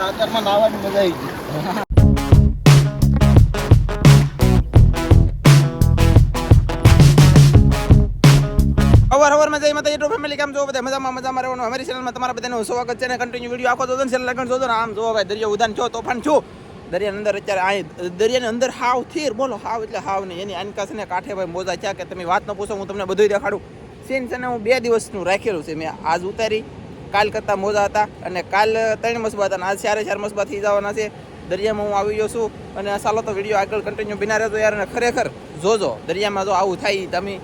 અત્યારમાં નાવાની મજા આવી ગઈ. અવાર માં જઈ માતા યુટ્યુબ ફેમિલી કેમ જો બધા મજામાં રહેવાનું. અમારી ચેનલમાં તમારા બધાનું સ્વાગત છે ને કન્ટિન્યુ વિડીયો આખો જોજો ને છેલ્લે લગન જોજો ને. આમ જો ભાઈ દરિયો ઉદાન છો તોફાન છું દરિયાની અંદર અત્યારે આ દરિયાની અંદર હાવ થીર બોલો હાવ એટલે હાવ નહીં એની આનકા છે ને કાંઠે ભાઈ મોજા છે કે તમે વાત ન પૂછો હું તમને બધું દેખાડું. સીન છે ને હું 2 દિવસનું રાખેલું છે. મેં આજ ઉતારી કાલ કરતાં મોજા હતા અને કાલ 3 મસબા હતા અને આજ 4 મસબા થઈ જવાના છે. દરિયામાં હું આવી ગયો છું અને ચાલો તો વિડીયો આગળ કન્ટિન્યુ બિના રહેતો યાર. અને ખરેખર જોજો દરિયામાં જો આવું થાય તમે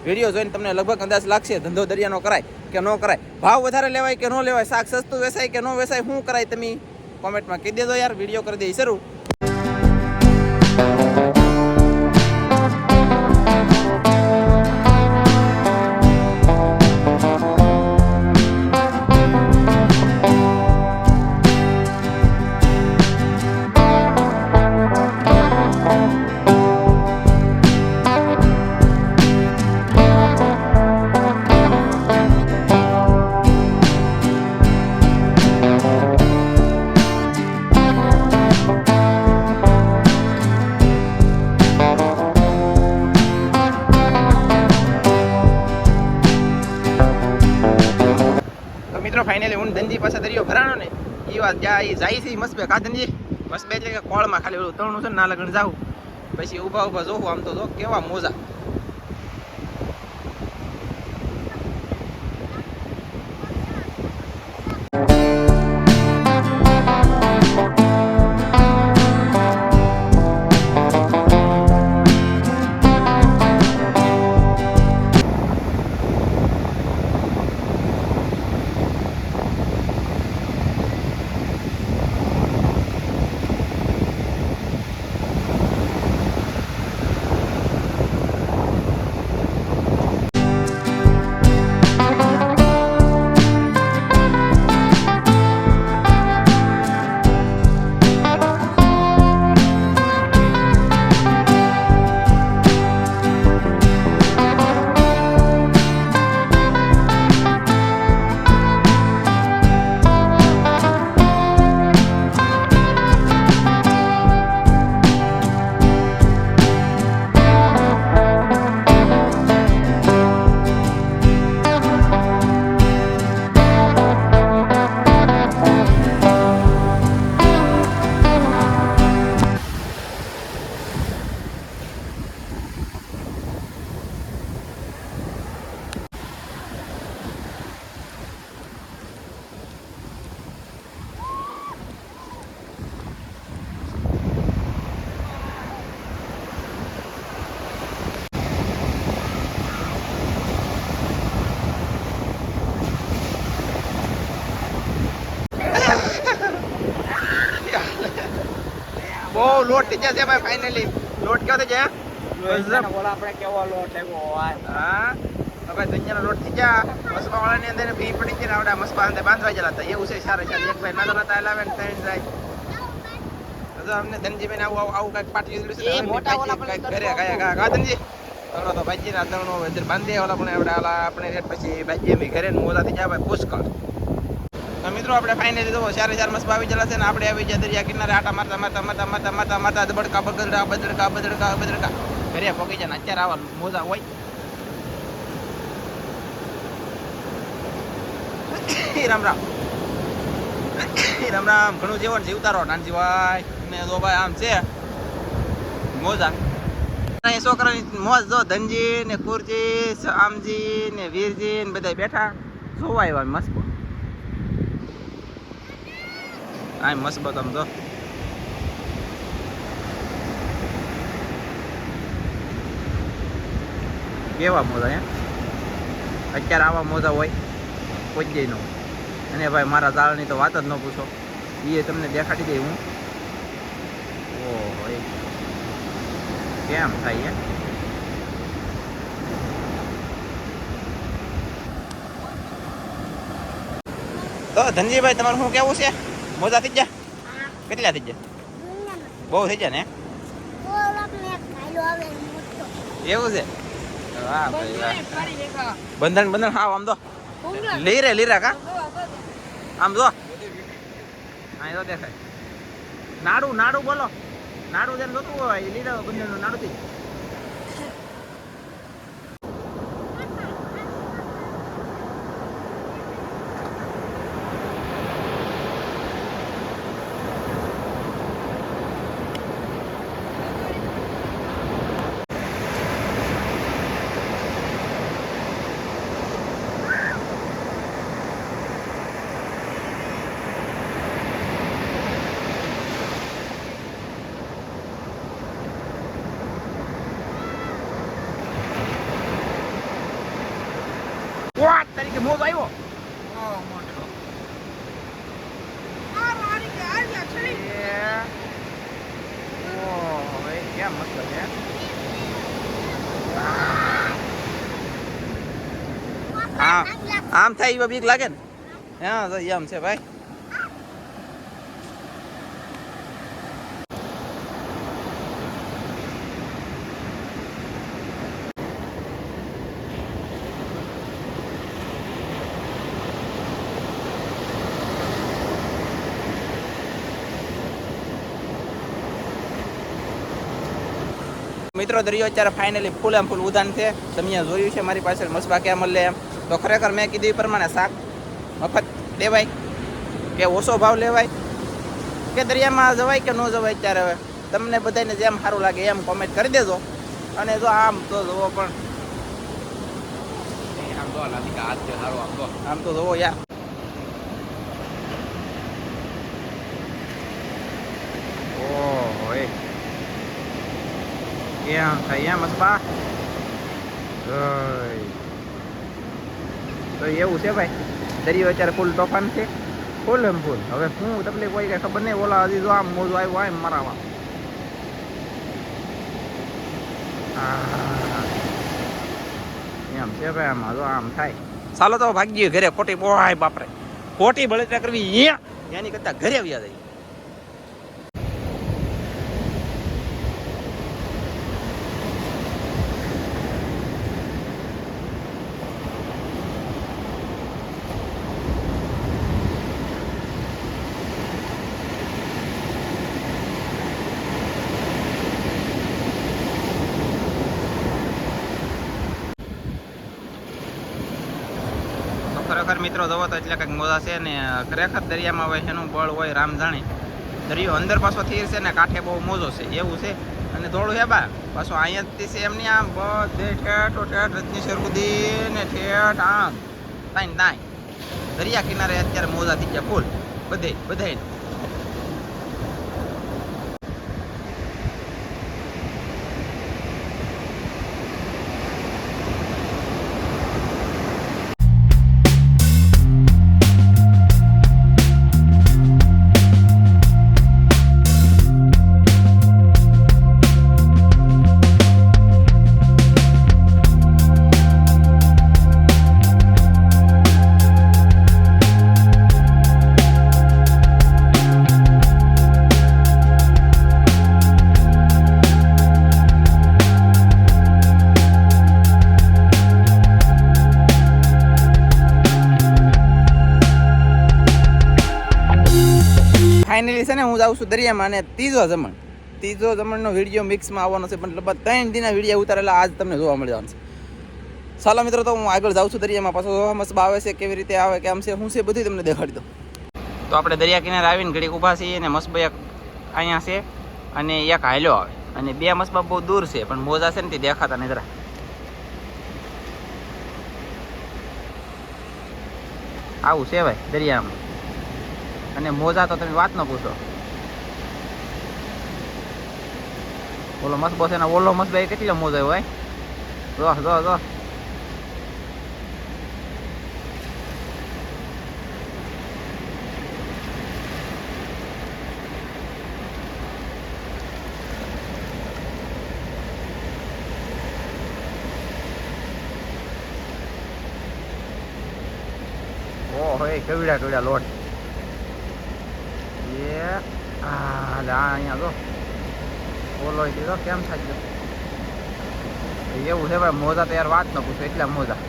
વિડીયો જોઈને તમને લગભગ અંદાજ લાગશે ધંધો દરિયાનો કરાય કે ન કરાય, ભાવ વધારે લેવાય કે ન લેવાય, શાક સસ્તું વેચાય કે ન વેચાય, શું કરાય તમે કોમેન્ટમાં કહી દેજો યાર. વિડીયો કરી દે શરૂ. મિત્રો ફાઇનલી હું ધનજી પાસે દરિયો ભરાણો ને એ વાત જ્યાં એ જાય છે મસ્બે કા ધનજી મસ્બે એટલે કે કોળમાં ખાલી ઓલું તણું છે ને ના લગણ જાવું પછી ઊભા જોવું આમ તો જો કેવા મોજા. બહુ લોટ થઈ જશે ભાઈ. ફાઇનલી લોટ કેવો થઈ જાય આપણે કેવો લોટ આવ્યો હા હવે દુનિયાનો લોટ થઈ જા મસબા વાળાની અંદર ભી પડી ગઈ ને આવડા મસબા અંદર બાંધવા જલા હતા એવું છે. સારા એક ભાઈ નાના નાના લાવે ને ત્રણ જાય તો અમને ધનજીભાઈ આવું કઈક પાટી ઘરે ગયા કા ધનજી ચાલો તો ભાઈજી ના દણો અંદર બાંધે ઓલા પણ આવડા આપણે પછી ભાઈજી એમ ઘરે મોજા થઈ જાય ભાઈ પુષ્કળ. મિત્રો આપણે ફાઇનલી જો 4 મસબા આવી જલા છે ને આપણે આવી ગયા દરિયા કિનારે આટા મારતા બડકા બદડકા ઘરે પગી જાય ને અત્યારે આવા મોજા હોય. રામ રામ રામ રામ ઘણું જેવણ જીવતારો નાનજીભાઈ ને જો ભાઈ આમ છે મોજા છોકરાની મોજ જો ધનજી ને કુરજી આમજી ને વીરજી ને બધા બેઠા જોવા આવ્યા મસ્ત. આ મસ્ત બતમ જો કેવા મોજા હે અત્યારે આવા મોજા હોય કોઈ જ ન હોય. અને ભાઈ મારા જાળની તો વાત જ ન પૂછો એ તમને દેખાડી દઈ હું. ઓહો કેમ થાય હે તો ધનજીભાઈ તમારું શું કેવું છે? મોજા થઈ ગયા કેટલા થઈ ગયા? બહુ થઈ ગયા ને એવું છે. વાહ ભાઈ વાહ. બંધન હા આમ તો લીરે કા આમ જો અહીં તો દેખાય નાડું નાડું બોલો નાડું જેને જોતું હોય એ લીધા બંનેનું નાડું વાત તરીકે મોજ આવ્યો ક્યાં મસ્ત છે આમ થાય એવા બીક લાગે ને હા તો એમ છે ભાઈ મિત્રો દરિયો અત્યારે ફાઇનલી ફૂલ એમ ફૂલ ઉદાન છે તમે અહીંયા જોયું છે મારી પાસે મસબા ક્યાં મળે એમ તો ખરેખર મેં કીધું એ પ્રમાણે શાક મફત લેવાય કે ઓછો ભાવ લેવાય કે દરિયામાં જવાય કે ન જવાય અત્યારે હવે તમને બધાને જેમ સારું લાગે એમ કોમેન્ટ કરી દેજો અને જો આમ તો જોવો પણ આમ તો જોવો યાર ઓહો ક્યાં થાય એમ મસબા તો એવું છે ભાઈ દરિયો અત્યારે ફૂલ તોફાન છે ફૂલ એમ ફૂલ હવે શું તકલીફ હોય કે ખબર નહીં ઓલા હજી જો આમ મોજો આવ્યો હોય મારામાં એમ છે ભાઈ આમાં જો આમ થાય ચાલો તો ભાગીએ ઘરે ખોટી બોહાય બાપરે ખોટી બળતરા કરવી એની કરતા ઘરે આવ્યા જાય ખરેખર મિત્રો જોવો તો એટલે કંઈક મોજા છે ને ખરેખર દરિયામાં હોય એનું બળ હોય રામ જાણે દરિયો અંદર પાછો થીર છે ને કાંઠે બહુ મોજો છે એવું છે અને થોડું હે બા પાછું અહીંયાથી છે એમની આમ બધે ઠેઠ ઠેઠ રજની શરૂદી ને ઠેઠ આમ તાઈ તાઈ દરિયા કિનારે અત્યારે મોજા થઈ ગયા ફૂલ બધે બધાય ફાઇનલી છે ને હું જાઉં છું દરિયામાં અને ત્રીજો જમણનો વિડીયો મિક્સમાં આવવાનો છે પણ લગભગ 3 દિનના વિડીયો ઉતારેલા આજ તમને જોવા મળી જવાનું છે ચાલો મિત્રો તો હું આગળ જાઉં છું દરિયામાં પાછો મસબા આવે છે કેવી રીતે આવે કેમ છે શું છે બધું તમને દેખાડી દઉં તો આપણે દરિયા કિનારે આવીને ઘડીક ઊભા છીએ અને મસબા એક અહીંયા છે અને એક હાલ્યો આવે અને બે મસબા બહુ દૂર છે પણ મોજા છે ને તે દેખાતા નહીં જરા આવું છે ભાઈ દરિયામાં અને મોજા તો તમે વાત ન પૂછો ઓલો મસબો છે ને ઓલો મસબો એ કેટલો મોજો હોય જો જો જો ઓહો એ કેવડા કેવડા લોટ અહીંયા જો ઓલો દીધો કેમ થાય એવું છે ભાઈ મોજા તો યાર વાત ન પૂછો એટલા મોજા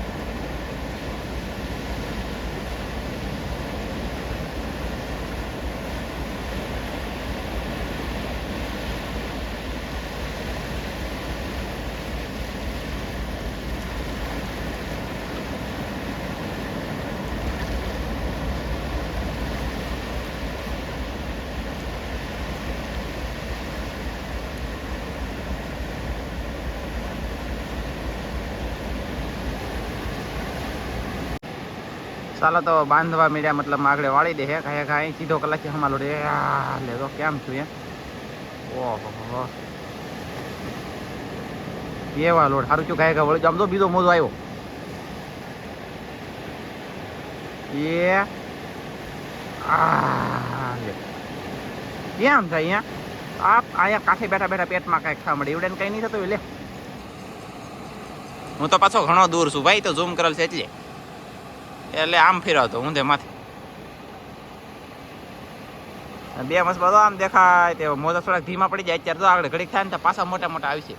ચાલો તો બાંધવા મીડ્યા મતલબ આગળ વાળી દે હે કાંઈ કાંઈ સીધો કલાક હમાલો રે લે તો કેમ છું એ ઓહો એવા લોડ સારું છું કાંઈ વળી આમ તો બીજો મોજો આવ્યો એ લે કેમ થાય અહીંયા અહીંયા કાંઠે બેઠા બેઠા પેટમાં કાંઈક ખાવા મળે એવડે કંઈ નહીં થતું લે હું તો પાછો ઘણો દૂર છું ભાઈ તો ઝૂમ કરેલ છે એટલે આમ ફેરવતો ઊંધે માથે બે મસ્ત બધો આમ દેખાય તે મોજા થોડાક ધીમા પડી જાય અત્યારે તો આગળ ઘડીક થાય ને તો પાછા મોટા મોટા આવશે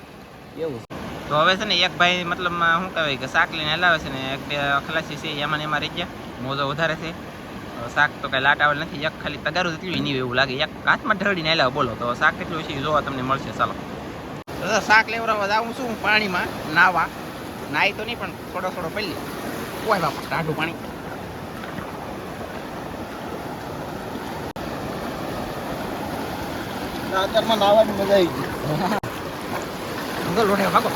એવું તો હવે છે ને એક ભાઈ મતલબ શું કહેવાય કે શાક લઈને હલાવે છે ને એક બે ખલાસી છે એમાં ને એમાં રહી ગયા મોજો વધારે છે શાક તો કઈ લાટ આવેલ નથી એક ખાલી તગારું જેટલું નહીં એવું લાગે એક હાથમાં ઢળીને હલાવે બોલો તો શાક કેટલું છે જોવા તમને મળશે ચાલો શાક લેવડાવવા જાઉં છું પાણીમાં નાવા નાઈ તો નહીં પણ થોડો થોડો પહેલી કોઈ બાપા ટાઢું પાણી નાતરમાં નાવાની મજા આવી ગઈ ભાગો